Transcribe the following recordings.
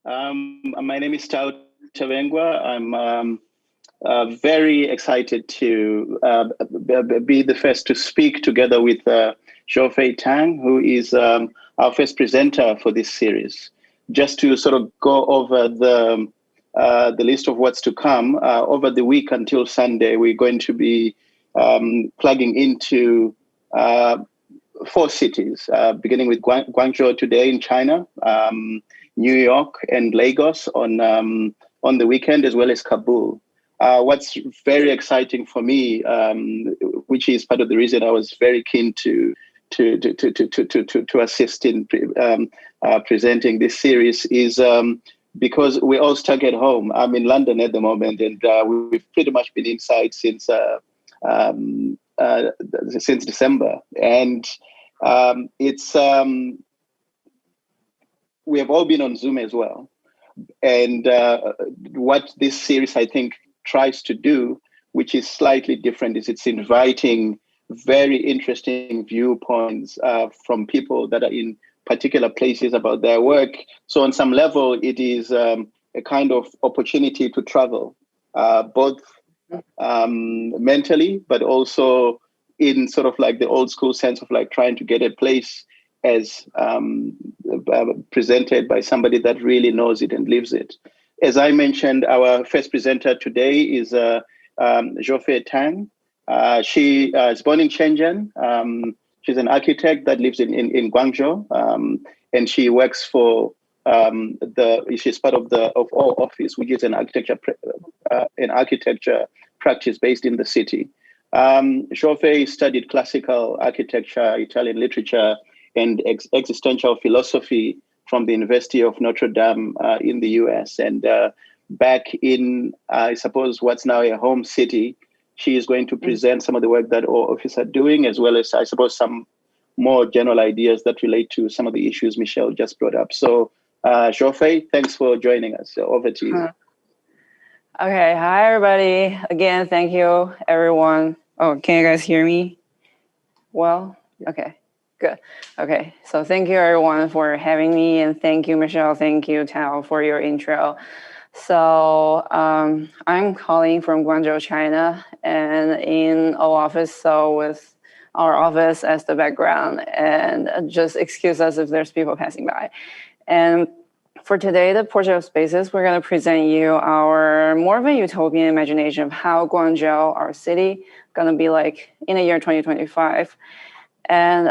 My name is Tavengwa. I'm very excited to be the first to speak together with Zhuofei Tang, who is our first presenter for this series. Just to sort of go over the list of what's to come, over the week until Sunday, we're going to be plugging into 4 cities, beginning with Guangzhou today in China, New York and Lagos on the weekend, as well as Kabul. What's very exciting for me, which is part of the reason I was very keen to assist in presenting this series, is because we're all stuck at home. I'm in London at the moment, and we've pretty much been inside since December, and we have all been on Zoom as well. And what this series, I think, tries to do, which is slightly different, is it's inviting very interesting viewpoints from people that are in particular places about their work. So on some level, it is a kind of opportunity to travel, both mentally, but also in sort of like the old school sense of like trying to get a place as presented by somebody that really knows it and lives it. As I mentioned, our first presenter today is Zhuofei Tang. She is born in Shenzhen. She's an architect that lives in Guangzhou, and she works for she's part of the office, which is an architecture practice based in the city. Zhuofei studied classical architecture, Italian literature, and existential philosophy from the University of Notre Dame in the US. And back in, I suppose, what's now a home city, she is going to present some of the work that our office are doing, as well as, I suppose, some more general ideas that relate to some of the issues Michelle just brought up. So, Zhuofei, thanks for joining us. So over to you. Okay, hi, everybody. Again, thank you, everyone. Oh, can you guys hear me? Well, okay. Good. Okay, so thank you everyone for having me, and thank you, Michelle, thank you, Tao, for your intro. So I'm calling from Guangzhou, China, and in our office, so with our office as the background, and just excuse us if there's people passing by. And for today, the Portrait of Spaces, we're going to present you our more of a utopian imagination of how Guangzhou, our city, going to be like in the year 2025. And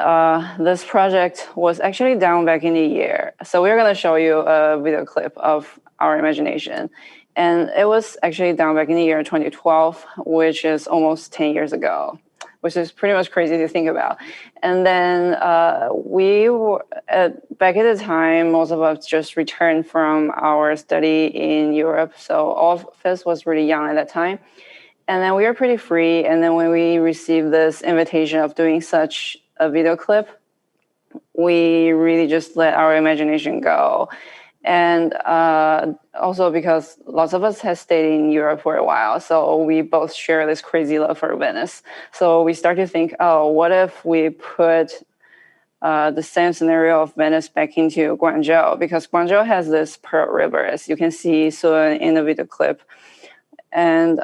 this project was actually done back in the year. So we're going to show you a video clip of our imagination. And it was actually done back in the year 2012, which is almost 10 years ago, which is pretty much crazy to think about. And then we were, back at the time, most of us just returned from our study in Europe. So all of us was really young at that time. And then we were pretty free. And then when we received this invitation of doing such a video clip, we really just let our imagination go. And also because lots of us have stayed in Europe for a while, so we both share this crazy love for Venice. So we start to think, oh, what if we put the same scenario of Venice back into Guangzhou? Because Guangzhou has this Pearl River, as you can see soon in the video clip. And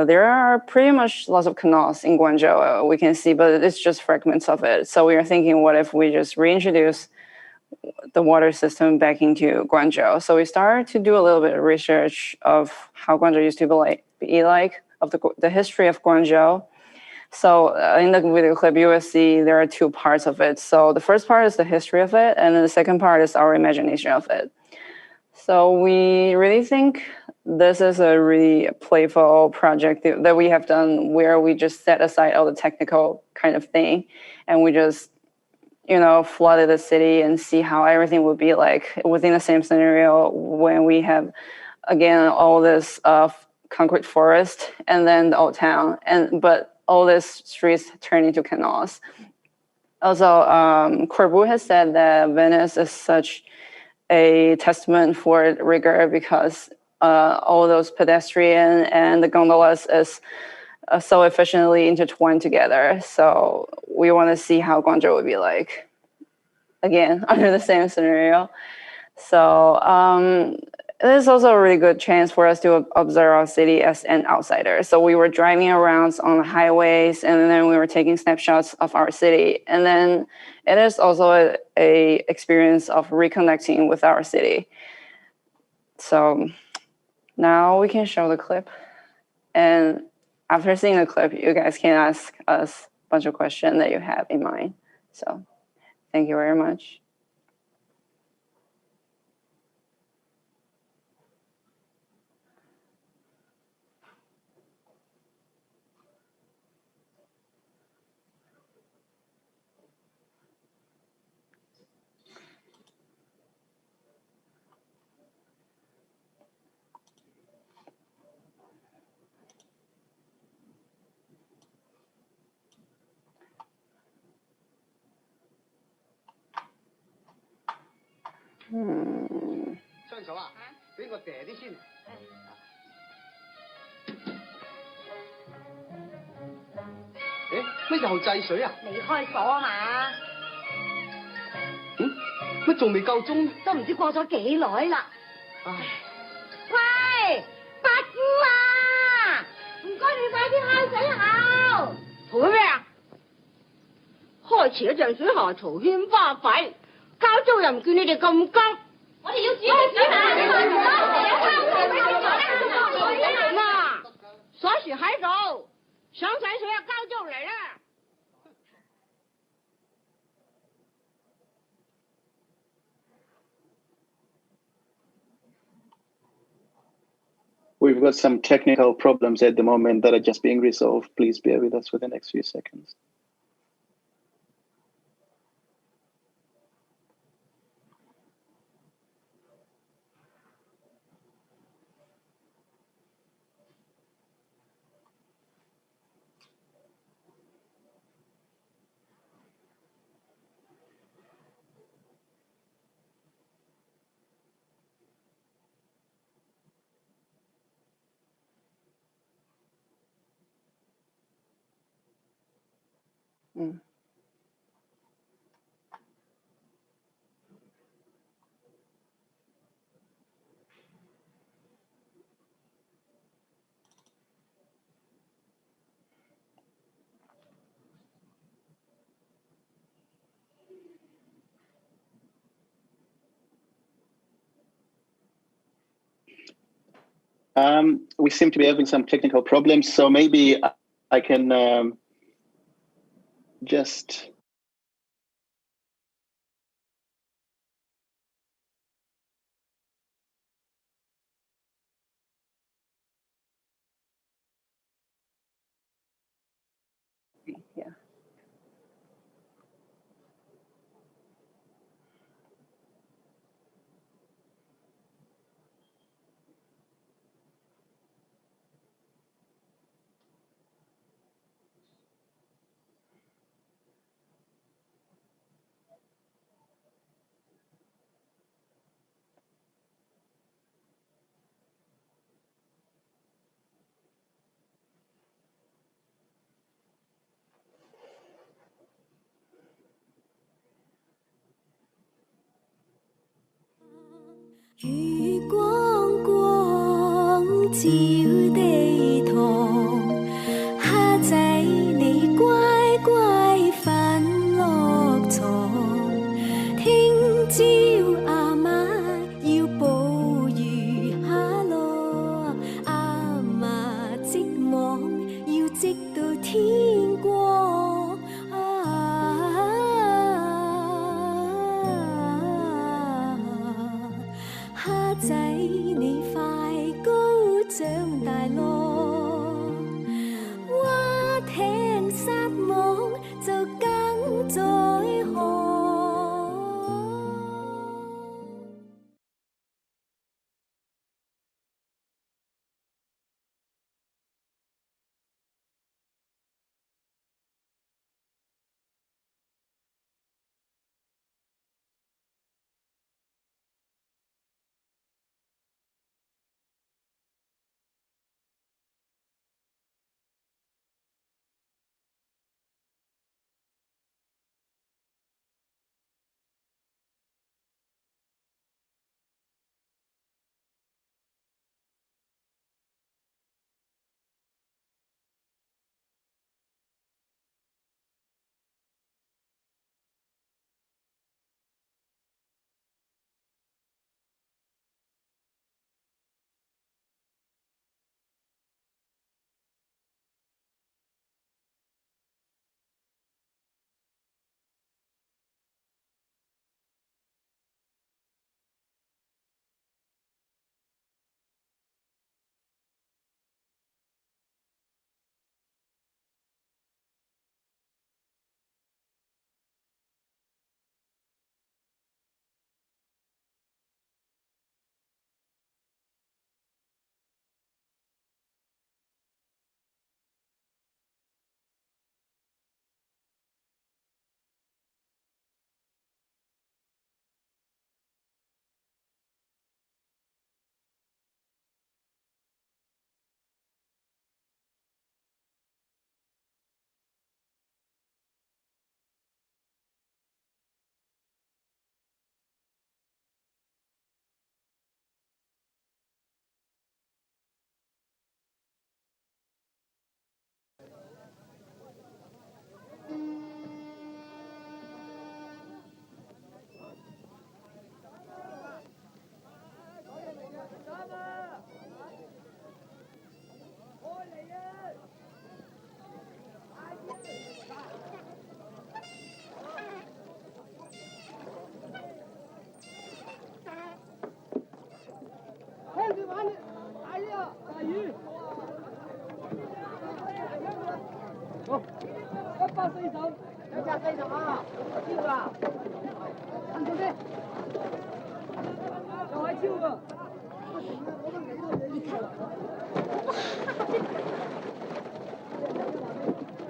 there are pretty much lots of canals in Guangzhou, we can see, but it's just fragments of it. So we are thinking, what if we just reintroduce the water system back into Guangzhou? So we started to do a little bit of research of how Guangzhou used to be like, of the history of Guangzhou. So in the video clip, you will see there are 2 parts of it. So the first part is the history of it, and then the second part is our imagination of it. So we really think this is a really playful project that we have done, where we just set aside all the technical kind of thing, and we just, flooded the city and see how everything would be like within the same scenario when we have, again, all this concrete forest and then the old town, but all these streets turn into canals. Also, Carúpano has said that Venice is such a testament for rigor, because all those pedestrian and the gondolas is so efficiently intertwined together. So we want to see how Guangzhou would be like, again, under the same scenario. So it is also a really good chance for us to observe our city as an outsider. So we were driving around on the highways, and then we were taking snapshots of our city. And then it is also a experience of reconnecting with our city. So now we can show the clip. And after seeing the clip, you guys can ask us a bunch of questions that you have in mind. So thank you very much. Hmm. 雙手啊，俾我嗲啲先。乜又制水啊？你開火啊嘛？乜仲未夠鐘？都唔知過咗幾耐啦。唉，喂，八姑啊，唔該你快啲開水喉。做咩啊？開遲一陣水喉嘈喧巴閉，交租又唔見你哋咁急。我哋要煮水嗱，鎖匙喺度，想洗水啊，交租嚟啦。We've got some technical problems at the moment that are just being resolved. Please bear with us for the next few seconds. Mm. We seem to be having some technical problems, so maybe I can just... Yeah.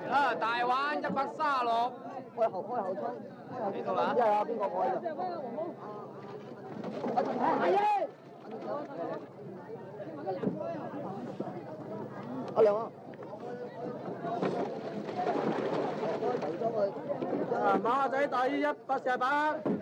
啦，大灣136。開後窗。邊度啊？邊個開嘅？阿亮啊！馬仔第148。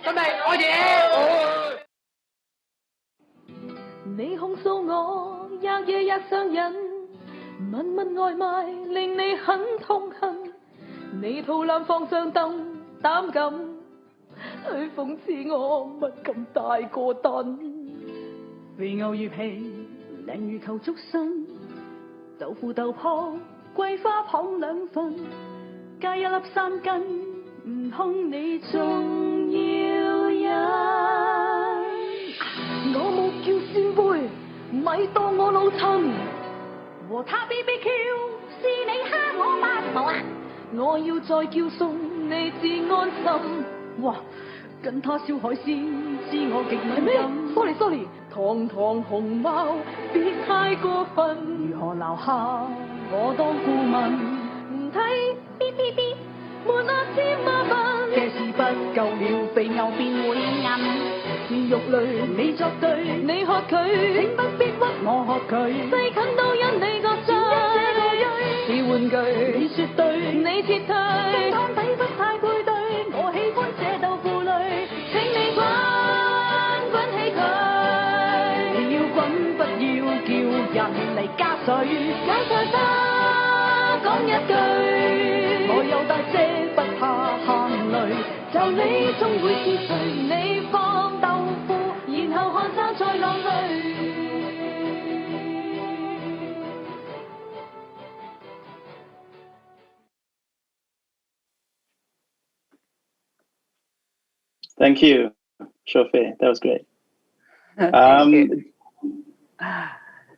準備開始。你控訴我日夜也上癮，問問外賣令你很痛恨，你肚腩放上膽敢去諷刺我乜咁大個墩，肥牛魚皮靚如球竹笙，豆腐豆泡桂花糖2份，加1粒3斤，唔通你仲要忍？我冇叫扇貝，咪當我老襯，和他 BBQ 是你蝦我嗎？冇啊！我要再叫餸你至安心。哇！跟他燒海鮮，知我極敏感。Sorry，堂堂熊貓，別太過分。如何留下我當顧問？唔睇 BBB， 沒那添麻煩。這事不夠了，肥牛便會韌。肉類你作對，你喝佢，請不必屈我喝佢。細近都因你個嘴，是玩具，你説對，你撤退。湯底不太配對，我喜歡這豆腐類。請你滾起佢，你要滾不要叫人嚟加水。解菜花講一句，我有大姐不怕喊淚，就你終會是誰？你放豆腐，然後看生菜落淚。Thank you, Zhuofei. That was great.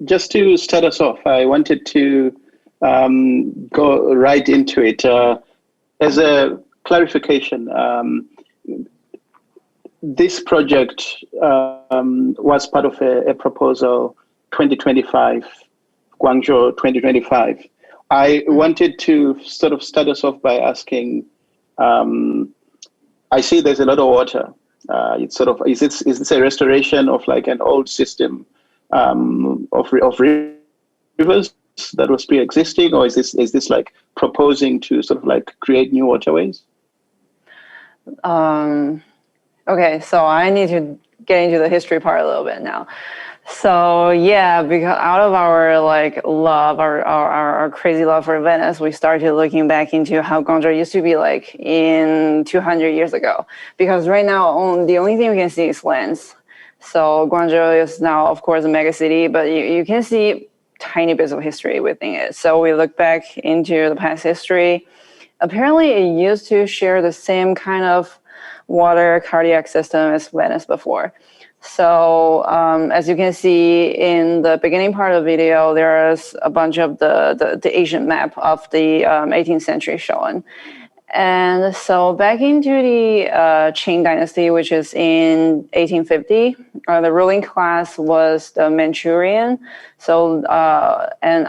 Just to start us off, I wanted to go right into it. As a clarification, this project was part of a proposal 2025, Guangzhou 2025. I wanted to sort of start us off by asking, I see there's a lot of water. It's sort of, is this a restoration of like an old system of rivers that was pre-existing, or is this like proposing to sort of like create new waterways? Okay, so I need to get into the history part a little bit now. So yeah, because out of our like love, our crazy love for Venice, we started looking back into how Guangzhou used to be like in 200 years ago. Because right now, the only thing we can see is lands. So Guangzhou is now, of course, a mega city, but you can see tiny bits of history within it. So we look back into the past history. Apparently, it used to share the same kind of water cardiac system as Venice before. So as you can see in the beginning part of the video, there's a bunch of the Asian map of the 18th century shown. And so back into the Qing dynasty, which is in 1850, the ruling class was the Manchurian. So and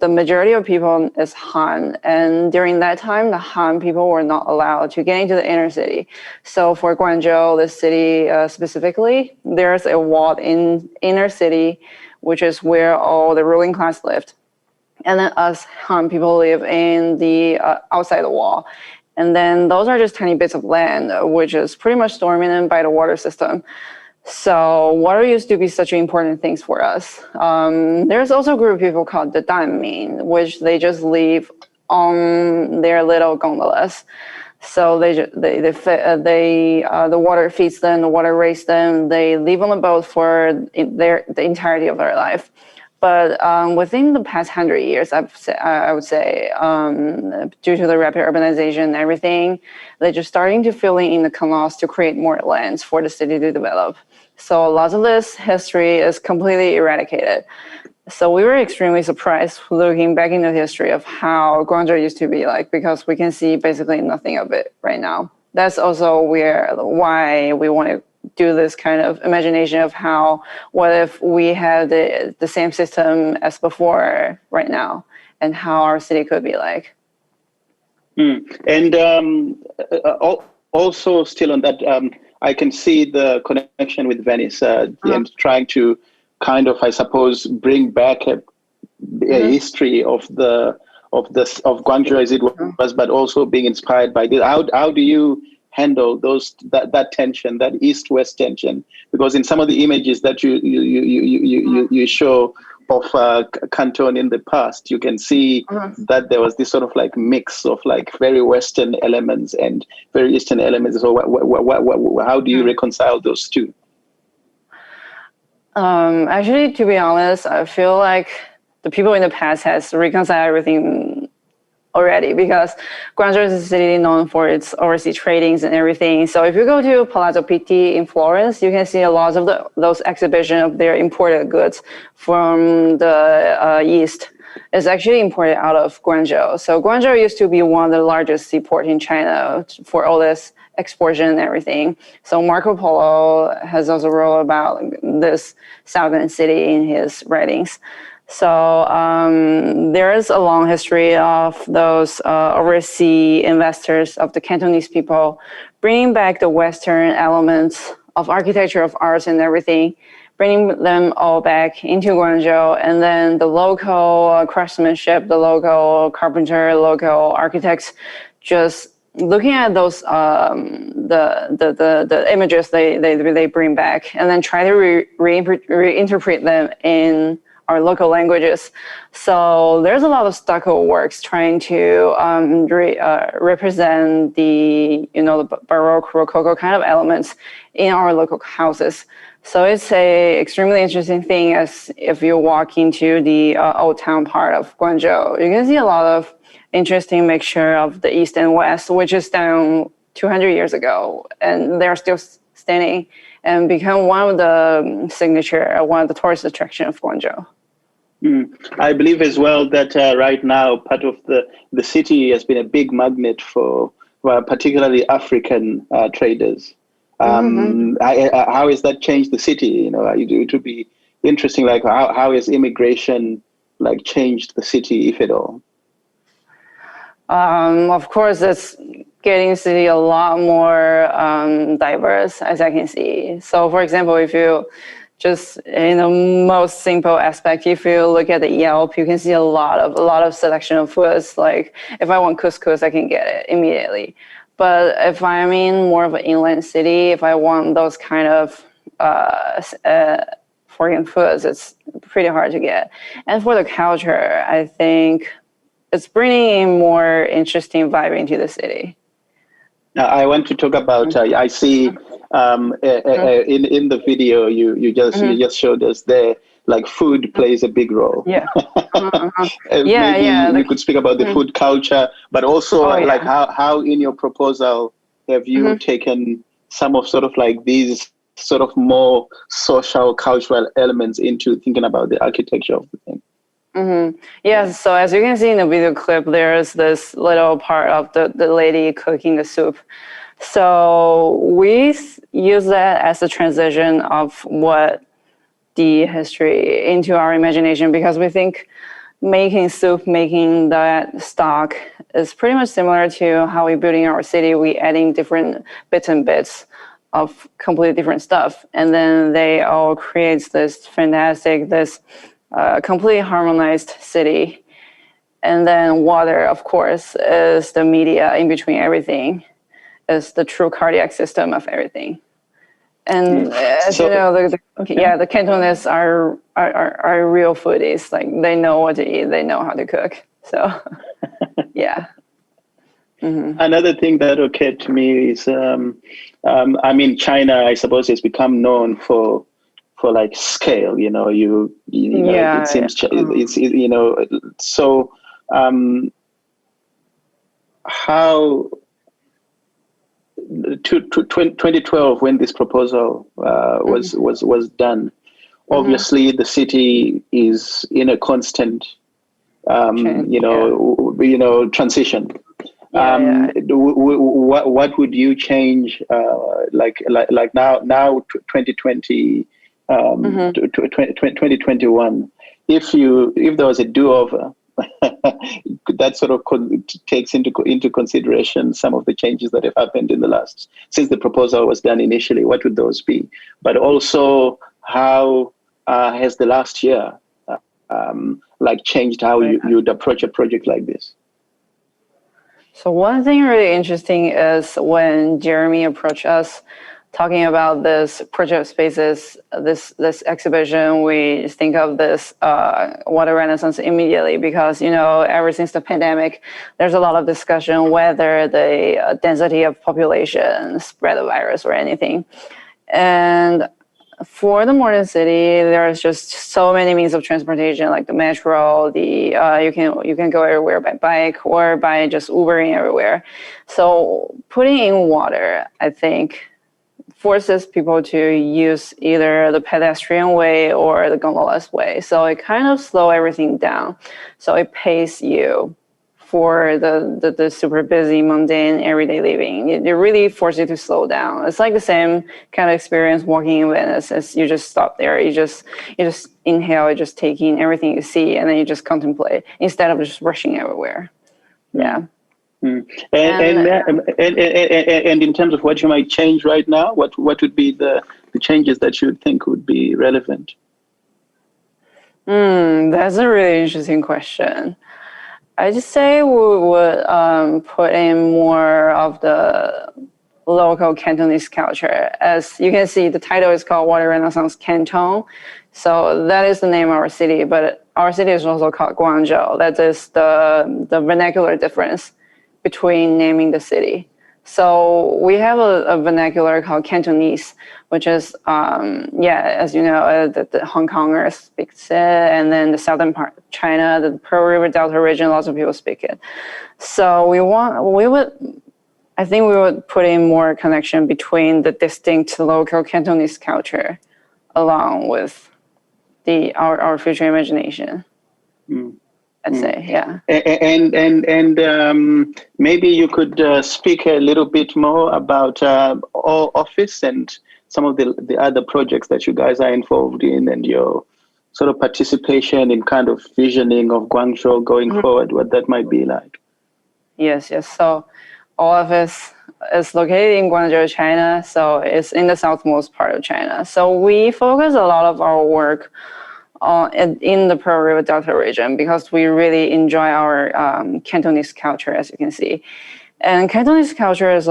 the majority of people is Han. And during that time, the Han people were not allowed to get into the inner city. So for Guangzhou, the city specifically, there's a walled inner city, which is where all the ruling class lived. And then us Han people live in the outside the wall. And then those are just tiny bits of land, which is pretty much dominated by the water system. So water used to be such an important thing for us. There's also a group of people called the Danmin, which they just live on their little gondolas. So the water feeds them, the water raised them. They live on the boat for the entirety of their life. But within the past 100 years, I would say, due to the rapid urbanization and everything, they're just starting to fill in the canals to create more lands for the city to develop. So lots of this history is completely eradicated. So we were extremely surprised looking back into the history of how Guangzhou used to be like, because we can see basically nothing of it right now. That's also why we want to do this kind of imagination of what if we had the same system as before right now, and how our city could be like. And also still on that, I can see the connection with Venice and trying to kind of, I suppose, bring back a history of Guangzhou as it was, but also being inspired by this. How do you handle that tension, that east-west tension? Because in some of the images that you show of Canton in the past, you can see that there was this sort of like mix of like very Western elements and very Eastern elements. So how do you reconcile those two? Actually, to be honest, I feel like the people in the past has reconciled everything already, because Guangzhou is a city known for its overseas tradings and everything. So if you go to Palazzo Pitti in Florence, you can see a lot of those exhibitions of their imported goods from the East. It's actually imported out of Guangzhou. So Guangzhou used to be one of the largest seaport in China for all this exploration and everything. So Marco Polo has also wrote about this southern city in his writings. So there is a long history of those overseas investors, of the Cantonese people, bringing back the Western elements of architecture, of arts and everything, bringing them all back into Guangzhou, and then the local craftsmanship, the local carpenter, local architects, just looking at those the images they bring back, and then try to reinterpret them in our local languages. So there's a lot of stucco works trying to represent the the Baroque, Rococo kind of elements in our local houses. So it's a extremely interesting thing. As if you walk into the old town part of Guangzhou, you can see a lot of interesting mixture of the East and West, which is done 200 years ago, and they're still standing and become one of the signature, one of the tourist attraction of Guangzhou. I believe as well that right now part of the city has been a big magnet for particularly African traders. How has that changed the city? It would be interesting, like how has immigration like changed the city, if at all? Of course, it's getting the city a lot more diverse, as I can see. So, for example, if you just in the most simple aspect, if you look at the Yelp, you can see a lot of selection of foods. Like if I want couscous, I can get it immediately. But if I'm in more of an inland city, if I want those kind of foreign foods, it's pretty hard to get. And for the culture, I think it's bringing in more interesting vibe into the city. Now, I want to talk about. I see in the video you just showed us there, like food plays a big role. Yeah. Maybe you could speak about the food culture, but also like how in your proposal have you taken some of sort of like these sort of more social cultural elements into thinking about the architecture of the thing? Yes, so as you can see in the video clip, there's this little part of the lady cooking the soup. So we use that as a transition of what the history into our imagination, because we think making soup, making that stock is pretty much similar to how we're building our city. We adding different bits and bits of completely different stuff. And then they all creates this fantastic, this completely harmonized city. And then water, of course, is the media in between everything, is the true cardiac system of everything. And as you know, the Cantonese are real foodies. Like they know what to eat, they know how to cook. So, yeah. Another thing that occurred to me is, China, I suppose, has become known for like scale. It seems so. How 2012 when this proposal was done, obviously the city is in a constant transition. What would you change like now 2020 2021 if there was a do-over that sort of takes into consideration some of the changes that have happened in the last, since the proposal was done initially? What would those be? But also, how has the last year changed how you'd approach a project like this? So one thing really interesting is when Jeremy approached us talking about this project spaces, this exhibition, we think of this Water Renaissance immediately because, ever since the pandemic, there's a lot of discussion whether the density of population spread the virus or anything. And for the modern city, there's just so many means of transportation, like the metro. You can go everywhere by bike or by just Ubering everywhere. So putting in water, I think, forces people to use either the pedestrian way or the gondolas way. So it kind of slows everything down. So it pays you for the super busy, mundane, everyday living. It really forces you to slow down. It's like the same kind of experience walking in Venice. As you just stop there, you just inhale, you just take in everything you see, and then you just contemplate instead of just rushing everywhere. Yeah. Mm. And in terms of what you might change right now, what would be the changes that you think would be relevant? That's a really interesting question. I just say we would put in more of the local Cantonese culture. As you can see, the title is called Water Renaissance Canton. So that is the name of our city, but our city is also called Guangzhou. That is the vernacular difference between naming the city. So we have a vernacular called Cantonese, which is, as you know, the Hong Kongers speak it, and then the southern part of China, the Pearl River Delta region, lots of people speak it. So I think we would put in more connection between the distinct local Cantonese culture along with our future imagination. I'd say, yeah. And maybe you could speak a little bit more about our office and some of the other projects that you guys are involved in and your sort of participation in kind of visioning of Guangzhou going forward, what that might be like. Yes. So our office is located in Guangzhou, China. So it's in the southmost part of China. So we focus a lot of our work in the Pearl River Delta region because we really enjoy our Cantonese culture, as you can see. And Cantonese culture is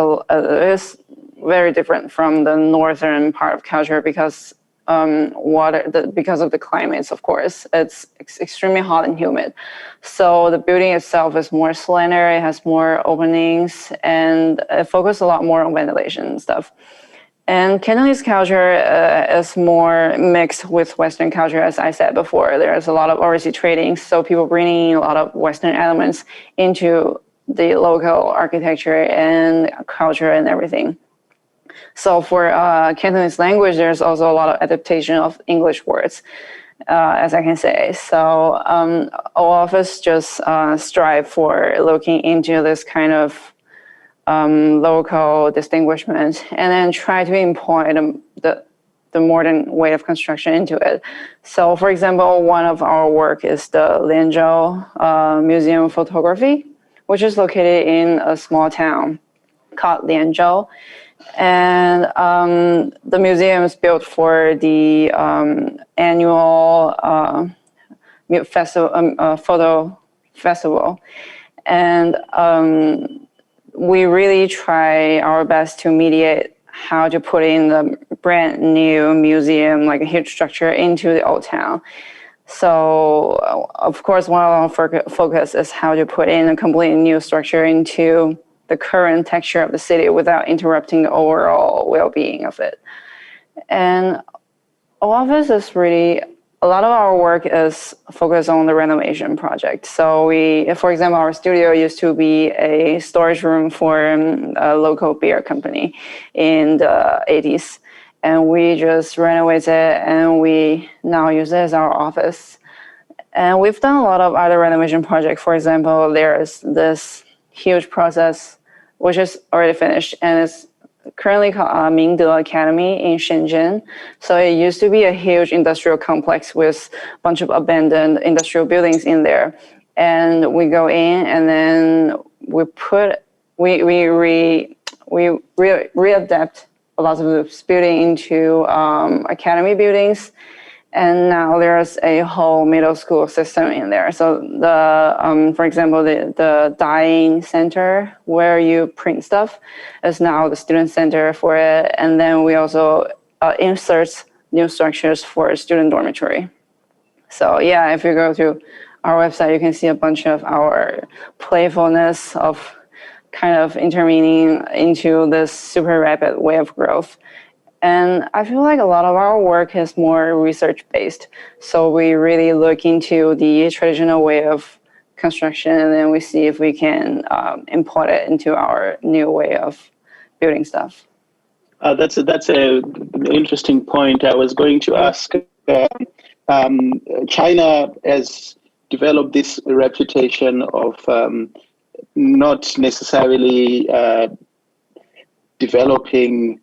very different from the northern part of culture because because of the climates, of course. It's extremely hot and humid. So the building itself is more slender, it has more openings, and it focuses a lot more on ventilation and stuff. And Cantonese culture is more mixed with Western culture, as I said before. There's a lot of overseas trading, so people bringing a lot of Western elements into the local architecture and culture and everything. So for Cantonese language, there's also a lot of adaptation of English words, as I can say. So our office just strive for looking into this kind of local distinguishment and then try to employ the modern way of construction into it. So for example, one of our work is the Lianzhou Museum of Photography, which is located in a small town called Lianzhou. And the museum is built for the annual photo festival. And we really try our best to mediate how to put in the brand new museum, like a huge structure, into the old town. So, of course, one of our focus is how to put in a completely new structure into the current texture of the city without interrupting the overall well-being of it. And our office is really, a lot of our work is focused on the renovation project. So for example, our studio used to be a storage room for a local beer company in the 80s. And we just renovated it and we now use it as our office. And we've done a lot of other renovation projects. For example, there's this huge process which is already finished and it's currently called Mingde Academy in Shenzhen. So it used to be a huge industrial complex with a bunch of abandoned industrial buildings in there. And we go in and then we readapt a lot of this building into academy buildings. And now there's a whole middle school system in there. So for example, the dyeing center where you print stuff is now the student center for it. And then we also insert new structures for student dormitory. So yeah, if you go to our website, you can see a bunch of our playfulness of kind of intervening into this super rapid way of growth. And I feel like a lot of our work is more research-based. So we really look into the traditional way of construction, and then we see if we can import it into our new way of building stuff. That's an interesting point. I was going to ask, China has developed this reputation of not necessarily developing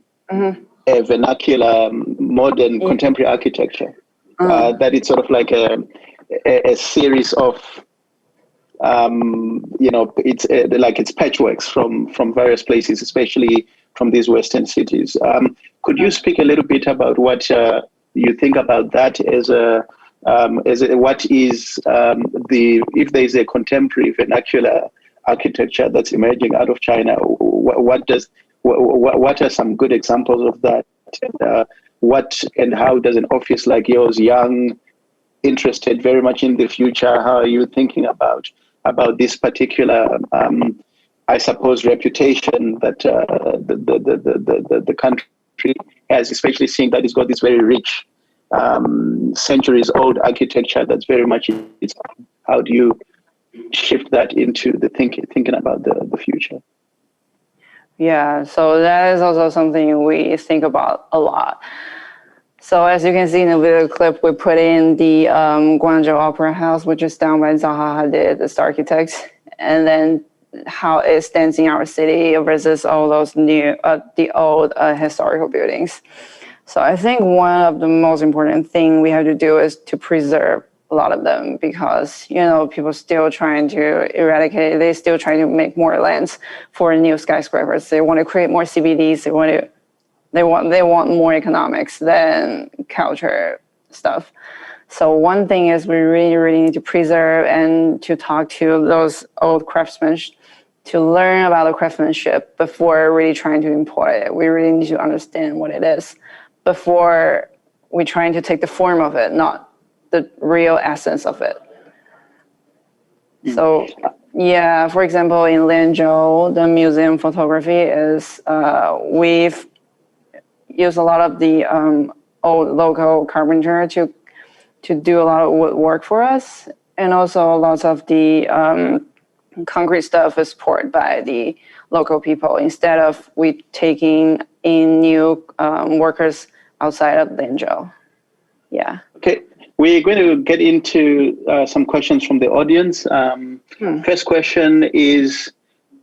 a vernacular, modern, contemporary architecture. That it's sort of like a series of, it's like it's patchworks from various places, especially from these Western cities. Could you speak a little bit about what you think about that what is if there is a contemporary vernacular architecture that's emerging out of China? What are some good examples of that? What and how does an office like yours, young, interested very much in the future, how are you thinking about this particular, I suppose, reputation that the country has, especially seeing that it's got this very rich, centuries-old architecture that's very much its own? How do you shift that into the thinking about the future? Yeah, so that is also something we think about a lot. So as you can see in the video clip, we put in the Guangzhou Opera House, which is down by Zaha Hadid, the architect, and then how it stands in our city versus all those new, the old historical buildings. So I think one of the most important thing we have to do is to preserve a lot of them, because people still trying to eradicate. They still trying to make more lands for new skyscrapers. They want to create more CBDs. They want more economics than culture stuff. So one thing is we really need to preserve and to talk to those old craftsmen, to learn about the craftsmanship before really trying to import it. We really need to understand what it is before we trying to take the form of it, not the real essence of it. So yeah, for example, in Lenzhou, the museum photography is, we've used a lot of the old local carpenter to do a lot of woodwork for us. And also lots of the concrete stuff is poured by the local people instead of we taking in new workers outside of Lenzhou. Yeah. Okay. We're going to get into some questions from the audience. First question is,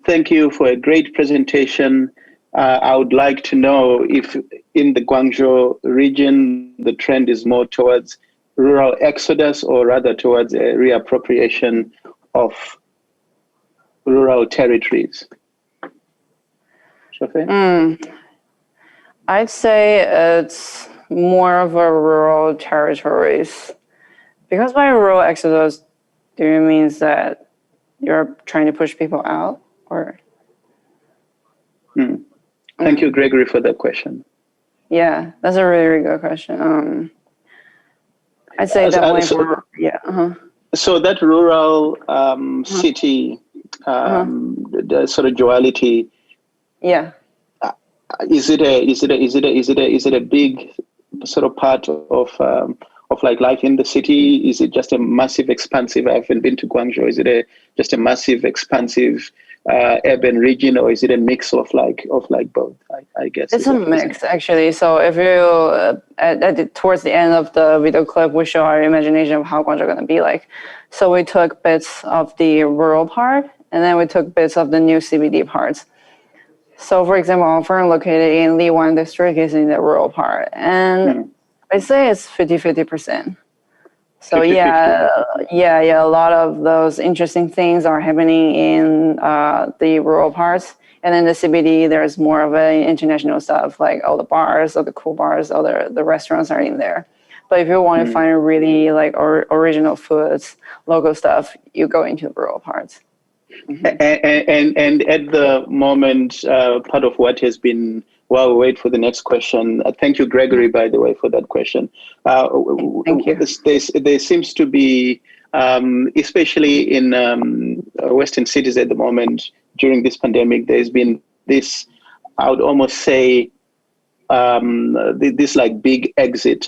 thank you for a great presentation. I would like to know if in the Guangzhou region, the trend is more towards rural exodus or rather towards a reappropriation of rural territories. Zhuofei? I'd say it's more of a rural territories. Because by rural exodus, do you mean that you're trying to push people out, or? Thank you, Gregory, for that question. Yeah, that's a really good question. I'd say definitely So that rural city, the sort of duality. Yeah. Is it a big sort of part of like life in the city? Is it just a massive, expansive? I haven't been to Guangzhou. Is it just a massive, expansive urban region, or is it a mix of like both? I guess it's a mix actually. So if you towards the end of the video clip, we show our imagination of how Guangzhou is going to be like. So we took bits of the rural part, and then we took bits of the new CBD parts. So, for example, our firm located in Lyon district is in the rural part, and I'd say it's 50-50%. So 50-50. Yeah, a lot of those interesting things are happening in the rural parts, and then the CBD, there's more of an international stuff, like all the bars, all the cool bars, all the restaurants are in there. But if you want to find really like original foods, local stuff, you go into the rural parts. And at the moment, part of what has been, while we wait for the next question, thank you, Gregory, by the way, for that question. Thank you. There seems to be, especially in Western cities at the moment, during this pandemic, there's been this, I would almost say, this like big exit,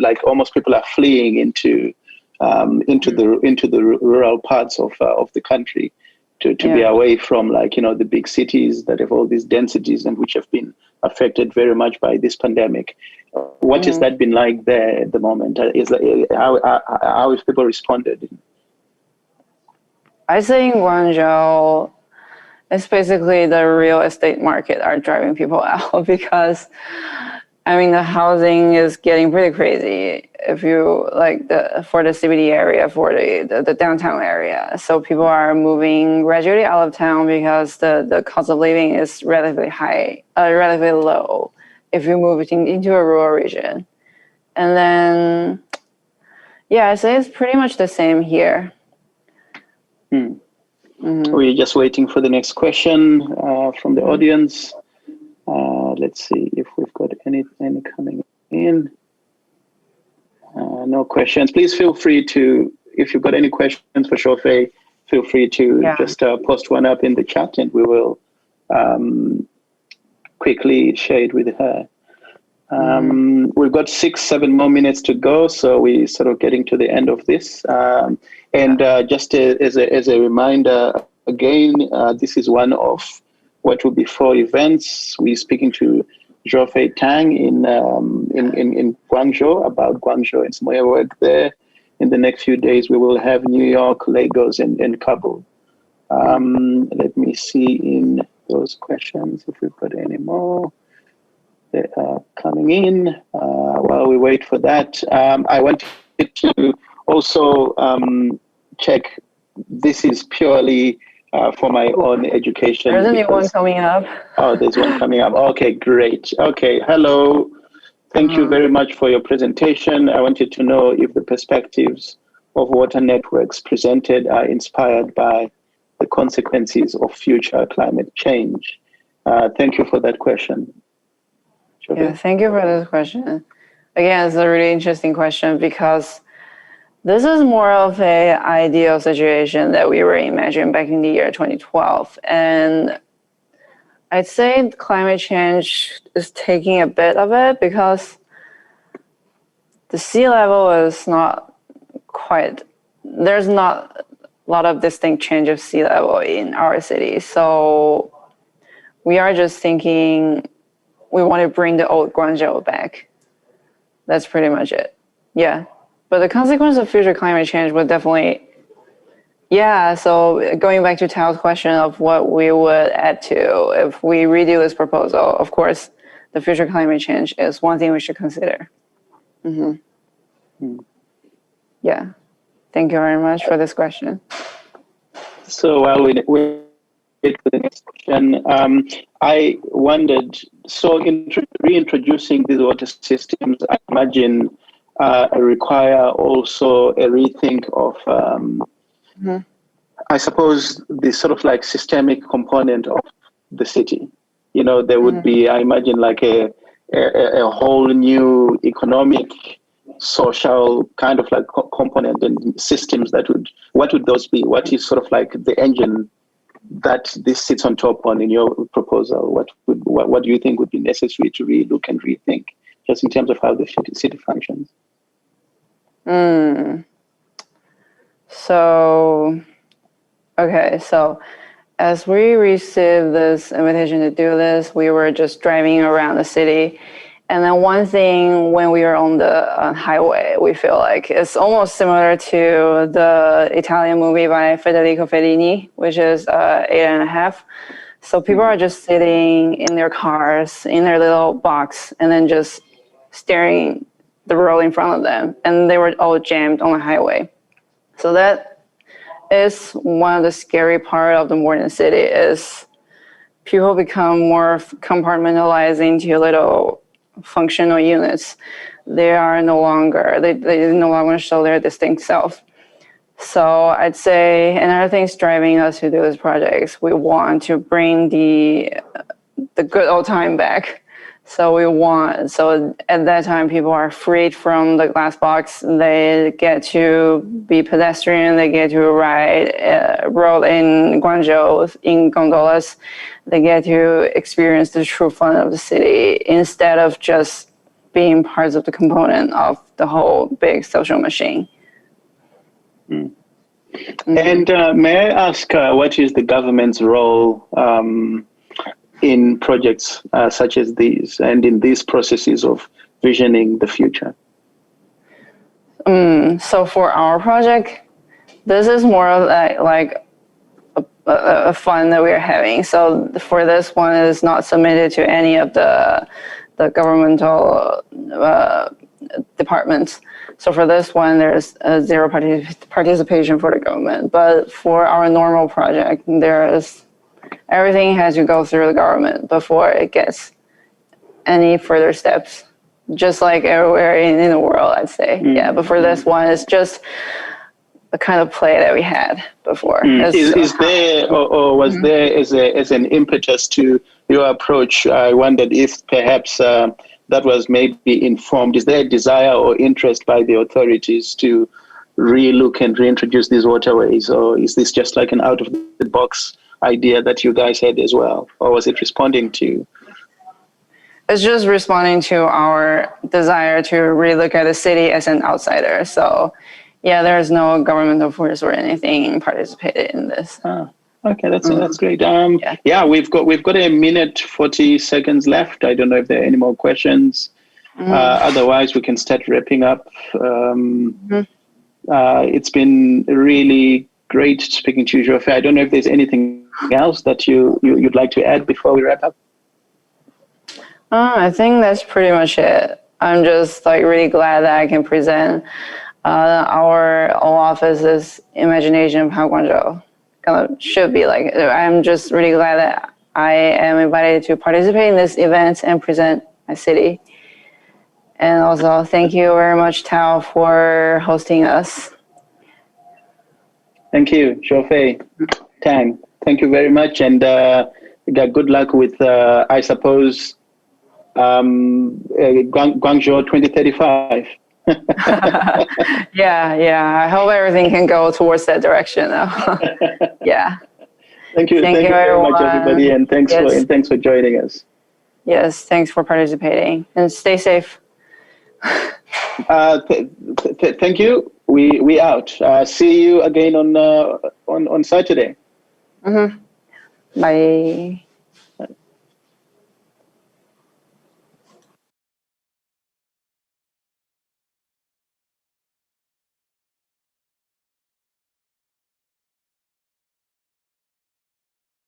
like almost people are fleeing into the rural parts of the country to be away from, like, the big cities that have all these densities and which have been affected very much by this pandemic. What has that been like there at the moment? How have people responded? I say in Guangzhou, it's basically the real estate market are driving people out because, I mean, the housing is getting pretty crazy if you like for the CBD area, for the downtown area. So people are moving gradually out of town because the cost of living is relatively high, relatively low if you move into a rural region. And then, yeah, I say it's pretty much the same here. We're just waiting for the next question from the audience. Let's see if we've got any coming in. No questions. Please feel free to, if you've got any questions for Zhuofei, feel free to just post one up in the chat and we will quickly share it with her. We've got 6-7 more minutes to go, so we're sort of getting to the end of this. Just as a reminder, again, this is one of what will be 4 events. We're speaking to Zhuofei Tang in Guangzhou, about Guangzhou and some more work there. In the next few days, we will have New York, Lagos, and Kabul. Let me see in those questions if we've got any more. They are coming in. While we wait for that, I wanted to also check. This is purely for my own education. There's a new one coming up. Oh, there's one coming up. Okay, great. Okay, hello. Thank you very much for your presentation. I wanted to know if the perspectives of water networks presented are inspired by the consequences of future climate change. Thank you for that question. Yeah, thank you for this question. Again, it's a really interesting question because this is more of an ideal situation that we were imagining back in the year 2012. And I'd say climate change is taking a bit of it because the sea level is not quite, there's not a lot of distinct change of sea level in our city. So we are just thinking we want to bring the old Guangzhou back. That's pretty much it. Yeah. But the consequence of future climate change would definitely, so going back to Tao's question of what we would add to if we redo this proposal, of course, the future climate change is one thing we should consider. Yeah. Thank you very much for this question. So while we wait for the next question, I wondered, so in reintroducing these water systems, I imagine require also a rethink of, I suppose, the sort of like systemic component of the city. There would be, I imagine, like a whole new economic, social kind of like component and systems what would those be? What is sort of like the engine that this sits on top on in your proposal? What do you think would be necessary to relook and rethink, just in terms of how the city functions? So as we received this invitation to do this, we were just driving around the city. And then one thing when we were on the highway, we feel like it's almost similar to the Italian movie by Federico Fellini, which is 8.5. So people are just sitting in their cars, in their little box, and then just staring the road in front of them. And they were all jammed on the highway. So that is one of the scary part of the modern city is people become more compartmentalized into little functional units, they no longer show their distinct self. So I'd say another thing is driving us to do this project. We want to bring the good old time back. So at that time, people are freed from the glass box. They get to be pedestrian. They get to roll in Guangzhou in gondolas. They get to experience the true fun of the city instead of just being parts of the component of the whole big social machine. Mm. And may I ask, what is the government's role in projects such as these and in these processes of visioning the future? So for our project, this is more like a fun that we're having. So for this one, it is not submitted to any of the governmental departments. So for this one, there's zero participation for the government. But for our normal project, everything has to go through the government before it gets any further steps. Just like everywhere in the world, I'd say. Mm-hmm. Yeah, but for this one, it's just the kind of play that we had before. Is there, or was there as an impetus to your approach? I wondered if perhaps that was maybe informed. Is there a desire or interest by the authorities to relook and reintroduce these waterways, or is this just like an out-of-the-box idea that you guys had as well, or was it responding to? It's just responding to our desire to relook at the city as an outsider. So, yeah, there's no governmental force or anything participated in this. Okay, that's great. We've got a minute 40 seconds left. I don't know if there are any more questions. Otherwise, we can start wrapping up. It's been really great speaking to you, Zhuofei. I don't know if there's anything else that you'd like to add before we wrap up. I think that's pretty much it. I'm just really glad that I can present our office's imagination of how Guangzhou kind of should be like. I'm just really glad that I am invited to participate in this event and present my city. And also, thank you very much, Tao, for hosting us. Thank you, Zhuofei Tang. Thank you very much, and good luck with, I suppose, Guangzhou 2035. Yeah. I hope everything can go towards that direction. Yeah. Thank you very much, everybody, and thanks for joining us. Yes, thanks for participating, and stay safe. Thank you. We out. See you again on Saturday. Bye.